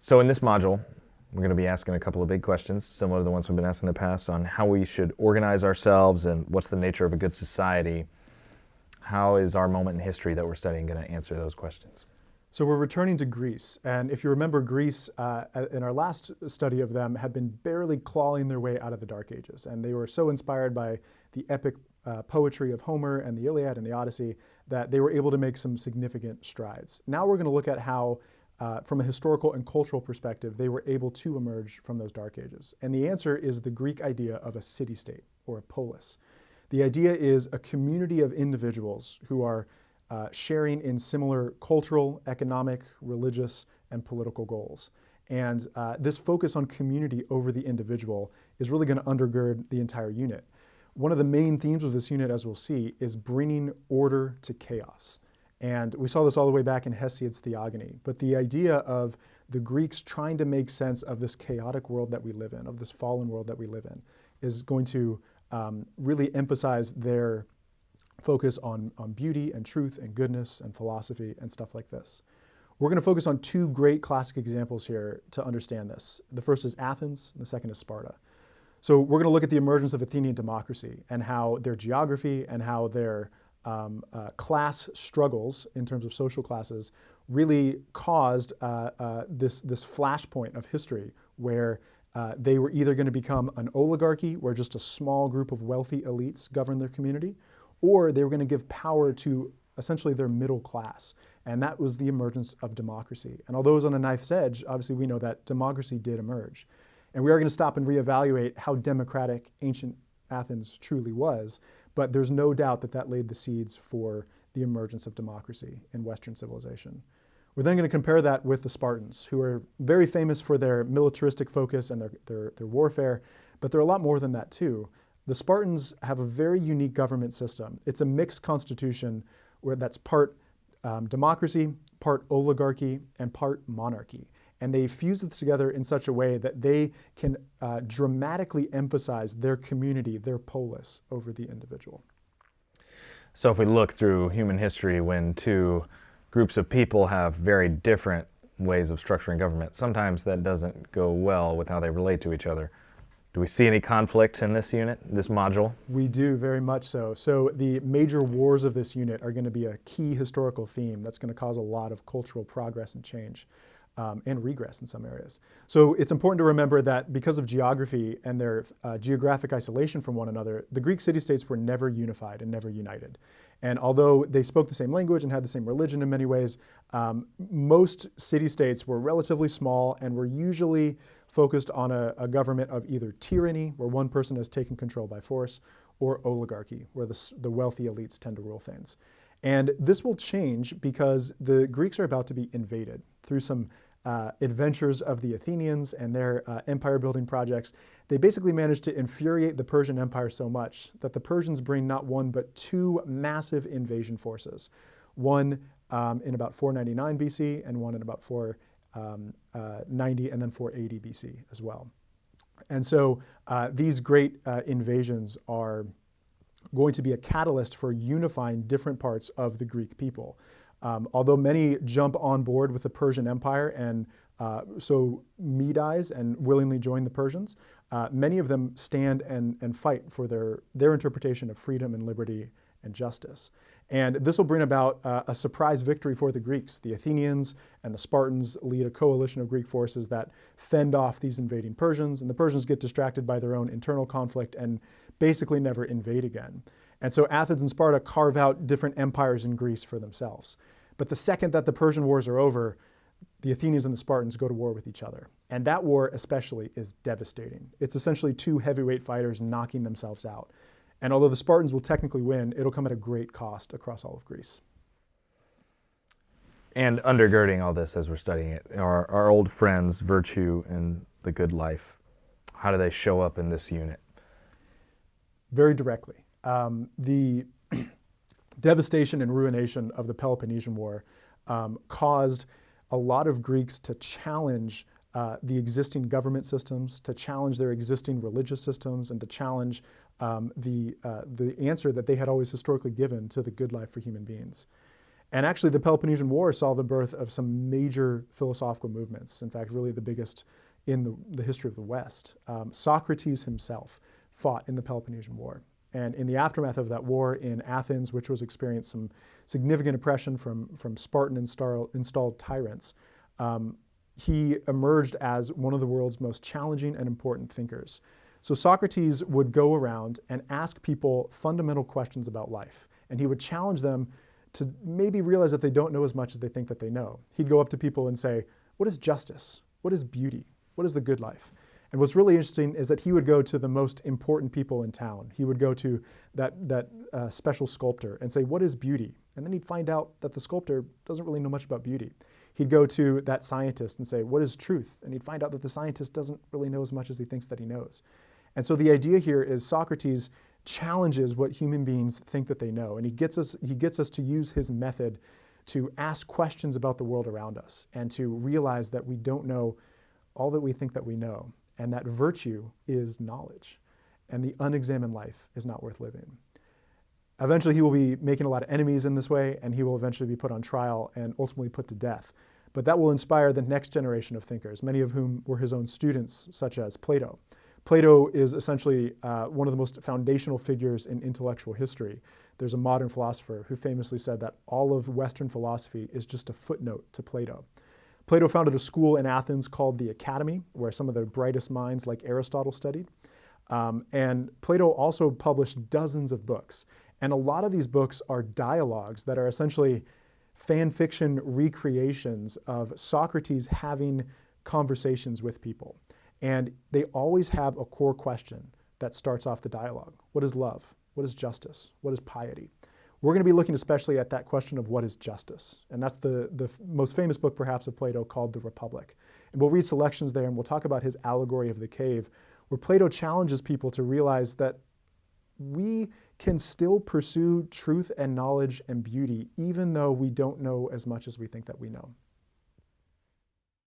So in this module, we're going to be asking a couple of big questions, similar to the ones we've been asking in the past, on how we should organize ourselves and what's the nature of a good society. How is our moment in history that we're studying going to answer those questions? So we're returning to Greece, and if you remember, Greece, in our last study of them, had been barely clawing their way out of the Dark Ages, and they were so inspired by the epic poetry of Homer and the Iliad and the Odyssey that they were able to make some significant strides. Now we're going to look at how, from a historical and cultural perspective, they were able to emerge from those Dark Ages. And the answer is the Greek idea of a city-state, or a polis. The idea is a community of individuals who are sharing in similar cultural, economic, religious, and political goals. And this focus on community over the individual is really going to undergird the entire unit. One of the main themes of this unit, as we'll see, is bringing order to chaos. And we saw this all the way back in Hesiod's Theogony. But the idea of the Greeks trying to make sense of this chaotic world that we live in, of this fallen world that we live in, is going to really emphasize their focus on beauty and truth and goodness and philosophy and stuff like this. We're going to focus on two great classic examples here to understand this. The first is Athens, and the second is Sparta. So we're going to look at the emergence of Athenian democracy and how their geography and how their class struggles in terms of social classes really caused this flashpoint of history where they were either going to become an oligarchy, where just a small group of wealthy elites govern their community, or they were going to give power to essentially their middle class. And that was the emergence of democracy. And although it was on a knife's edge, obviously we know that democracy did emerge. And we are going to stop and reevaluate how democratic ancient Athens truly was, but there's no doubt that that laid the seeds for the emergence of democracy in Western civilization. We're then going to compare that with the Spartans, who are very famous for their militaristic focus and their warfare, but they're a lot more than that too. The Spartans have a very unique government system. It's a mixed constitution where that's part democracy, part oligarchy, and part monarchy. And they fuse this together in such a way that they can dramatically emphasize their community, their polis, over the individual. So if we look through human history, when two groups of people have very different ways of structuring government, sometimes that doesn't go well with how they relate to each other. Do we see any conflict in this unit, this module? We do, very much so. So the major wars of this unit are going to be a key historical theme that's going to cause a lot of cultural progress and change, and regress in some areas. So it's important to remember that because of geography and their geographic isolation from one another, the Greek city-states were never unified and never united. And although they spoke the same language and had the same religion in many ways, most city-states were relatively small and were usually focused on a government of either tyranny, where one person has taken control by force, or oligarchy, where the wealthy elites tend to rule things. And this will change because the Greeks are about to be invaded through some adventures of the Athenians and their empire-building projects. They basically managed to infuriate the Persian Empire so much that the Persians bring not one but two massive invasion forces. One in about 499 BC and one in about 490 and then 480 BC as well. And so these great invasions are going to be a catalyst for unifying different parts of the Greek people. Although many jump on board with the Persian Empire and so Medize and willingly join the Persians, many of them stand and fight for their interpretation of freedom and liberty and justice. And this will bring about a surprise victory for the Greeks. The Athenians and the Spartans lead a coalition of Greek forces that fend off these invading Persians, and the Persians get distracted by their own internal conflict and basically never invade again. And so Athens and Sparta carve out different empires in Greece for themselves. But the second that the Persian Wars are over, the Athenians and the Spartans go to war with each other. And that war especially is devastating. It's essentially two heavyweight fighters knocking themselves out. And although the Spartans will technically win, it'll come at a great cost across all of Greece. And undergirding all this as we're studying it are our old friends, virtue and the good life. How do they show up in this unit? Very directly. The devastation and ruination of the Peloponnesian War caused a lot of Greeks to challenge the existing government systems, to challenge their existing religious systems, and to challenge the answer that they had always historically given to the good life for human beings. And actually, the Peloponnesian War saw the birth of some major philosophical movements. In fact, really the biggest in the history of the West. Socrates himself fought in the Peloponnesian War. And in the aftermath of that war in Athens, which was experienced some significant oppression from Spartan installed tyrants, he emerged as one of the world's most challenging and important thinkers. So Socrates would go around and ask people fundamental questions about life. And he would challenge them to maybe realize that they don't know as much as they think that they know. He'd go up to people and say, what is justice? What is beauty? What is the good life? And what's really interesting is that he would go to the most important people in town. He would go to that special sculptor and say, what is beauty? And then he'd find out that the sculptor doesn't really know much about beauty. He'd go to that scientist and say, what is truth? And he'd find out that the scientist doesn't really know as much as he thinks that he knows. And so the idea here is Socrates challenges what human beings think that they know. And he gets us to use his method to ask questions about the world around us and to realize that we don't know all that we think that we know, and that virtue is knowledge, and the unexamined life is not worth living. Eventually, he will be making a lot of enemies in this way, and he will eventually be put on trial and ultimately put to death. But that will inspire the next generation of thinkers, many of whom were his own students, such as Plato. Plato is essentially one of the most foundational figures in intellectual history. There's a modern philosopher who famously said that all of Western philosophy is just a footnote to Plato. Plato founded a school in Athens called the Academy, where some of the brightest minds like Aristotle studied. And Plato also published dozens of books. And a lot of these books are dialogues that are essentially fan fiction recreations of Socrates having conversations with people. And they always have a core question that starts off the dialogue. What is love? What is justice? What is piety? We're going to be looking especially at that question of what is justice. And that's the most famous book perhaps of Plato called The Republic. And we'll read selections there and we'll talk about his allegory of the cave, where Plato challenges people to realize that we can still pursue truth and knowledge and beauty even though we don't know as much as we think that we know.